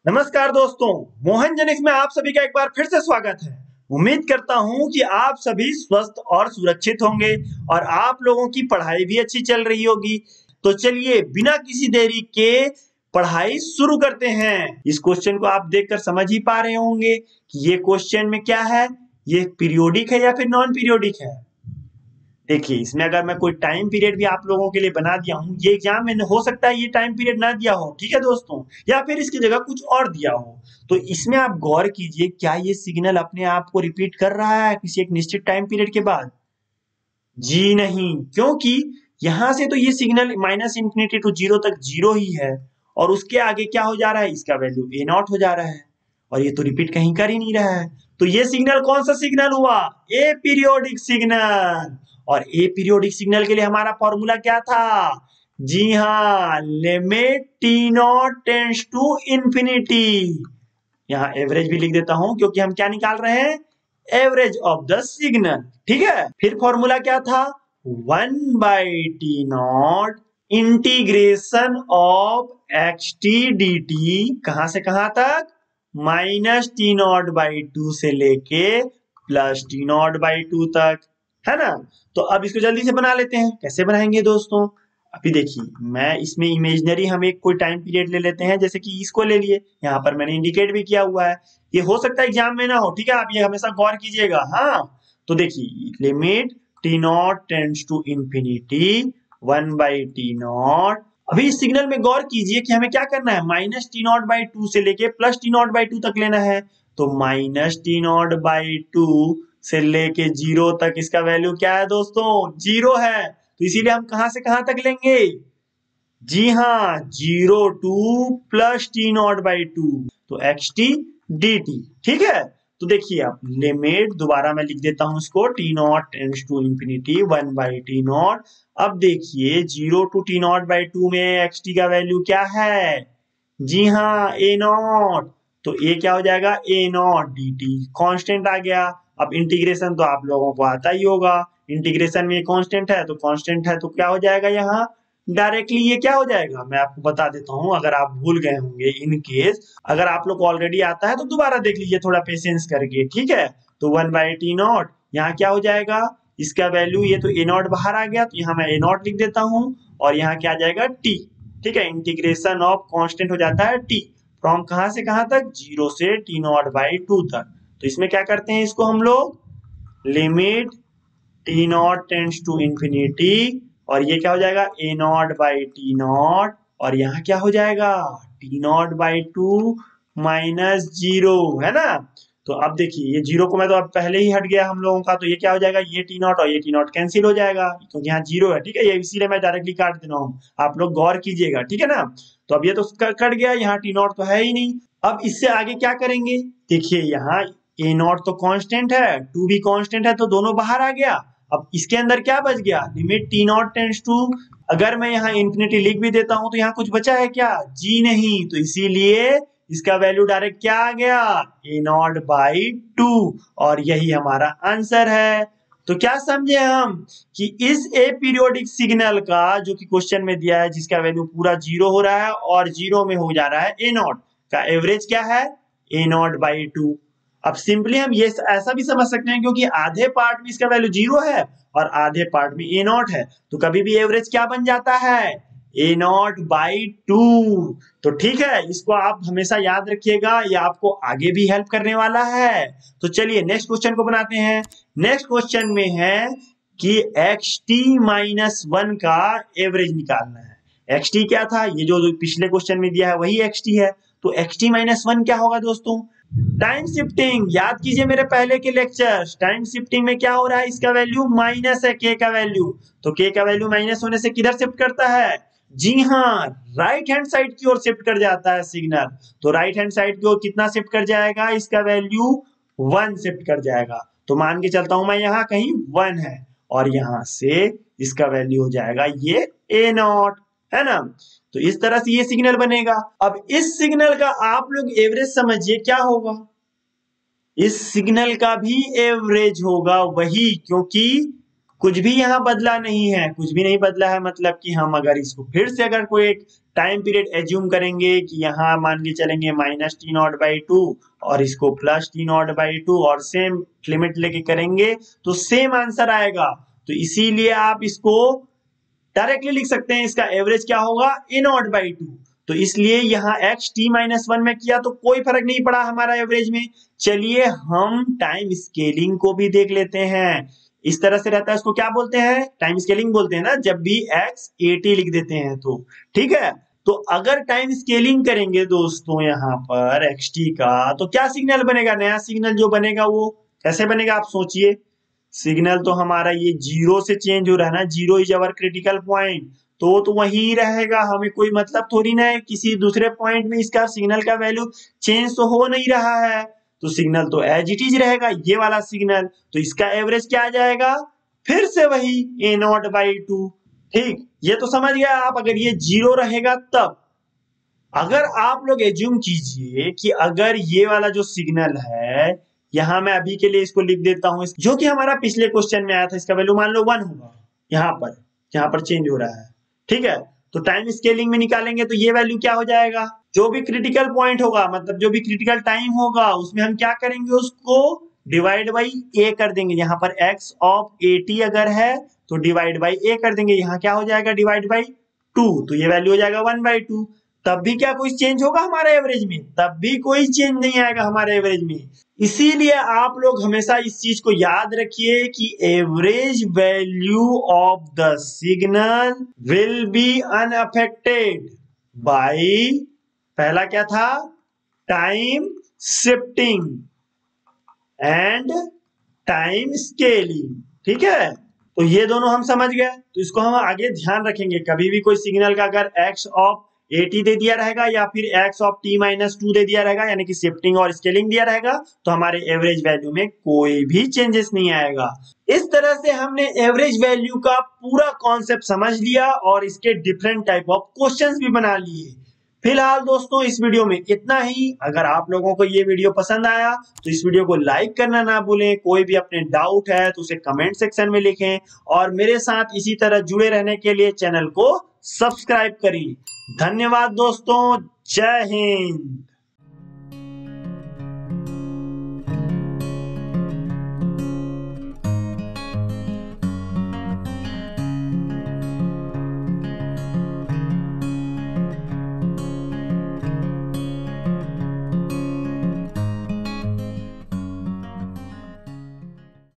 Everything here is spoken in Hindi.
नमस्कार दोस्तों, मोहन जेनिक्स में आप सभी का एक बार फिर से स्वागत है। उम्मीद करता हूं कि आप सभी स्वस्थ और सुरक्षित होंगे और आप लोगों की पढ़ाई भी अच्छी चल रही होगी। तो चलिए बिना किसी देरी के पढ़ाई शुरू करते हैं। इस क्वेश्चन को आप देखकर समझ ही पा रहे होंगे कि ये क्वेश्चन में क्या है, ये पीरियोडिक है या फिर नॉन पीरियोडिक है। देखिए इसमें अगर मैं कोई टाइम पीरियड भी आप लोगों के लिए बना दिया हूँ, ये एग्जाम में हो सकता है ये टाइम पीरियड ना दिया हो, ठीक है दोस्तों, या फिर इसकी जगह कुछ और दिया हो। तो इसमें आप गौर कीजिए, क्या ये सिग्नल अपने आप को रिपीट कर रहा है किसी एक निश्चित टाइम पीरियड के बाद? जी नहीं, क्योंकि यहां से तो ये signal minus infinity to zero तक जीरो ही है और उसके आगे क्या हो जा रहा है, इसका वैल्यू ए नॉट हो जा रहा है और ये तो रिपीट कहीं कर ही नहीं रहा है। तो ये सिग्नल कौन सा सिग्नल हुआ? ए पीरियोडिक सिग्नल। और ए पीरियोडिक सिग्नल के लिए हमारा फॉर्मूला क्या था? जी हाँ, limit T not tends to infinity. यहाँ एवरेज भी लिख देता हूं क्योंकि हम क्या निकाल रहे हैं, एवरेज ऑफ द सिग्नल। ठीक है, फिर फॉर्मूला क्या था? 1/t0 integration of x T D T, कहां से कहां तक? -t0/2 से लेके +t0/2 तक, है ना। तो अब इसको जल्दी से बना लेते हैं। कैसे बनाएंगे दोस्तों? अभी देखिए, मैं इसमें इमेजिनरी हम एक कोई टाइम पीरियड ले लेते हैं, जैसे कि इसको ले लिए, यहाँ पर मैंने इंडिकेट भी किया हुआ है। ये हो सकता है एग्जाम में ना हो, ठीक है, आप ये हमेशा गौर कीजिएगा। हाँ, तो देखिए limit T not tends to infinity 1/t0। अभी इस सिग्नल में गौर कीजिए कि हमें क्या करना है, -t0/2 से लेके +t0/2 तक लेना है। तो -t0/2 से लेके 0 तक इसका वैल्यू क्या है दोस्तों? 0 है। तो इसीलिए हम कहां से कहां तक लेंगे? जी हाँ, 0 to +t0/2, तो एक्स टी डी टी। ठीक है, तो देखिए आप लिमिट, दोबारा मैं लिख देता हूं इसको, t0 tends to infinity 1/t0। अब देखिए 0 to t0/2 में एक्स टी का वैल्यू क्या है? जी हाँ, ए नॉट। तो ए क्या हो जाएगा? ए नॉट डी टी, कॉन्स्टेंट आ गया। अब इंटीग्रेशन तो आप लोगों को आता ही होगा, इंटीग्रेशन में कांस्टेंट है तो कांस्टेंट है, तो क्या हो जाएगा यहाँ डायरेक्टली, ये क्या हो जाएगा मैं आपको बता देता हूँ, अगर आप भूल गए होंगे। इन केस अगर आप लोग को ऑलरेडी आता है तो दोबारा देख लीजिए थोड़ा पेशेंस करके, ठीक है। तो 1/t0 यहाँ क्या हो जाएगा, इसका वैल्यू, ये तो ए नॉट बाहर आ गया तो यहाँ मैं ए नॉट लिख देता हूँ और यहाँ क्या आ जाएगा, टी। ठीक है, इंटीग्रेशन ऑफ कांस्टेंट हो जाता है टी, फ्रॉम कहां से कहां तक? 0 से t0/2 तक। तो इसमें क्या करते हैं, इसको हम लोग limit t0 tends to infinity, और ये क्या हो जाएगा, a0/t0, और यहाँ क्या हो जाएगा, t0/2 -0, है ना। तो अब देखिए ये 0 को मैं तो अब पहले ही हट गया हम लोगों का, तो ये क्या हो जाएगा, ये t0 और ये t0 कैंसिल हो जाएगा क्योंकि यहाँ 0 है। ठीक है, ये इसीलिए मैं डायरेक्टली काट दे रहा हूँ, आप लोग गौर कीजिएगा, ठीक है ना। तो अब ये तो कट गया, यहाँ t0 तो है ही नहीं। अब इससे आगे क्या करेंगे? देखिए यहाँ a0 तो कांस्टेंट है, 2 भी कांस्टेंट है, तो दोनों बाहर आ गया। अब इसके अंदर क्या बच गया, लिमिट t0 टेंड्स टू, अगर मैं यहाँ इंफिनिटी लिख भी देता हूं तो यहाँ कुछ बचा है क्या? जी नहीं, तो इसीलिए इसका वैल्यू डायरेक्ट क्या आ गया, a0/2, और यही हमारा आंसर है। तो क्या समझे हम कि इस ए पीरियोडिक सिग्नल का, जो कि क्वेश्चन में दिया है, जिसका वैल्यू पूरा 0 हो रहा है और 0 में हो जा रहा है a0 का एवरेज क्या है, a0/2। अब सिंपली हम ये ऐसा भी समझ सकते हैं, क्योंकि आधे पार्ट में इसका वैल्यू 0 है और आधे पार्ट में a0 है, तो कभी भी एवरेज क्या बन जाता है, a0/2। तो ठीक है, इसको आप हमेशा याद रखिएगा, ये आपको आगे भी हेल्प करने वाला है। तो चलिए नेक्स्ट क्वेश्चन को बनाते हैं। नेक्स्ट क्वेश्चन में है कि xt-1 का एवरेज निकालना है। xt क्या था, ये जो पिछले क्वेश्चन में दिया है वही xt है। तो xt-1 क्या होगा दोस्तों? Time shifting. याद कीजिए मेरे पहले के लेक्चर्स, टाइम शिफ्टिंग में क्या हो रहा है, इसका वैल्यू माइनस है k का वैल्यू, तो k का वैल्यू माइनस होने से किधर शिफ्ट करता है? जी हाँ, राइट हैंड साइड की ओर शिफ्ट कर जाता है सिग्नल। तो राइट हैंड साइड की ओर कितना शिफ्ट कर जाएगा, इसका वैल्यू 1 शिफ्ट कर जाएगा। तो मान के चलता हूं मैं यहाँ कहीं 1 है और यहाँ से इसका वैल्यू हो जाएगा ये a0, है ना। तो इस तरह से ये सिग्नल बनेगा। अब इस सिग्नल का आप लोग एवरेज समझिए क्या होगा, इस सिग्नल का भी एवरेज होगा वही, क्योंकि कुछ भी यहाँ बदला नहीं है, कुछ भी नहीं बदला है। मतलब कि हम अगर इसको फिर से अगर कोई एक टाइम पीरियड एज्यूम करेंगे कि यहाँ मान के चलेंगे minus T not by two और इसको plus T not by two और सेम लिमिट लेके करेंगे तो सेम आंसर आएगा। तो इसीलिए आप इसको डायरेक्टली लिख सकते हैं, इसका एवरेज क्या होगा ए नॉट बाई टू। तो इसलिए यहाँ एक्स टी माइनस वन में किया तो कोई फर्क नहीं पड़ा हमारा एवरेज में। चलिए हम टाइम स्केलिंग को भी देख लेते हैं। इस तरह से रहता है, उसको क्या बोलते हैं, टाइम स्केलिंग बोलते हैं ना, जब भी एक्स 80 लिख देते हैं तो ठीक है। तो अगर टाइम स्केलिंग करेंगे दोस्तों यहाँ पर एक्स टी का तो क्या सिग्नल बनेगा, नया सिग्नल जो बनेगा वो कैसे बनेगा आप सोचिए। सिग्नल तो हमारा ये जीरो से चेंज हो रहा है ना, zero is our critical point, तो वही रहेगा, हमें कोई मतलब थोड़ी ना है किसी दूसरे पॉइंट में इसका सिग्नल का वैल्यू चेंज तो हो नहीं रहा है, तो सिग्नल तो एज इट इज रहेगा ये वाला सिग्नल। तो इसका एवरेज क्या आ जाएगा, फिर से वही ए नॉट बाई टू। ठीक, ये तो समझ गया आप। अगर ये जीरो रहेगा तब, अगर आप लोग एज्यूम कीजिए कि अगर ये वाला जो सिग्नल है, यहां मैं अभी के लिए इसको लिख देता हूं, जो कि हमारा पिछले क्वेश्चन में आया था, इसका वैल्यू मान लो 1 होगा, यहाँ पर चेंज हो रहा है, ठीक है। तो टाइम स्केलिंग में निकालेंगे तो ये वैल्यू क्या हो जाएगा, जो भी क्रिटिकल पॉइंट होगा, मतलब जो भी क्रिटिकल टाइम होगा उसमें हम क्या करेंगे, उसको डिवाइड बाई ए कर देंगे। यहाँ पर x ऑफ 80 अगर है तो डिवाइड बाई ए कर देंगे, यहाँ क्या हो जाएगा डिवाइड बाई 2, तो ये वैल्यू हो जाएगा 1/2। तब भी क्या कोई चेंज होगा हमारे एवरेज में, तब भी कोई चेंज नहीं आएगा हमारे एवरेज में। इसीलिए आप लोग हमेशा इस चीज को याद रखिए कि average value of the signal will be unaffected bye, पहला क्या था, time shifting and time scaling, ठीक है। तो ये दोनों हम समझ गए, तो इसको हम आगे ध्यान रखेंगे। कभी भी कोई सिग्नल का अगर x ऑफ 80 दे दिया रहेगा या फिर x ऑफ t माइनस 2 दे दिया रहेगा, यानी कि शिफ्टिंग और स्केलिंग दिया रहेगा, तो हमारे एवरेज वैल्यू में कोई भी चेंजेस नहीं आएगा। इस तरह से हमने एवरेज वैल्यू का पूरा कॉन्सेप्ट समझ लिया और इसके डिफरेंट टाइप ऑफ क्वेश्चंस भी बना लिए। फिलहाल दोस्तों इस वीडियो में इतना ही। अगर आप लोगों को ये वीडियो पसंद आया तो इस वीडियो को लाइक करना ना भूलें। कोई भी अपने डाउट है तो उसे कमेंट सेक्शन में लिखें और मेरे साथ इसी तरह जुड़े रहने के लिए चैनल को सब्सक्राइब करें। धन्यवाद दोस्तों, जय हिंद।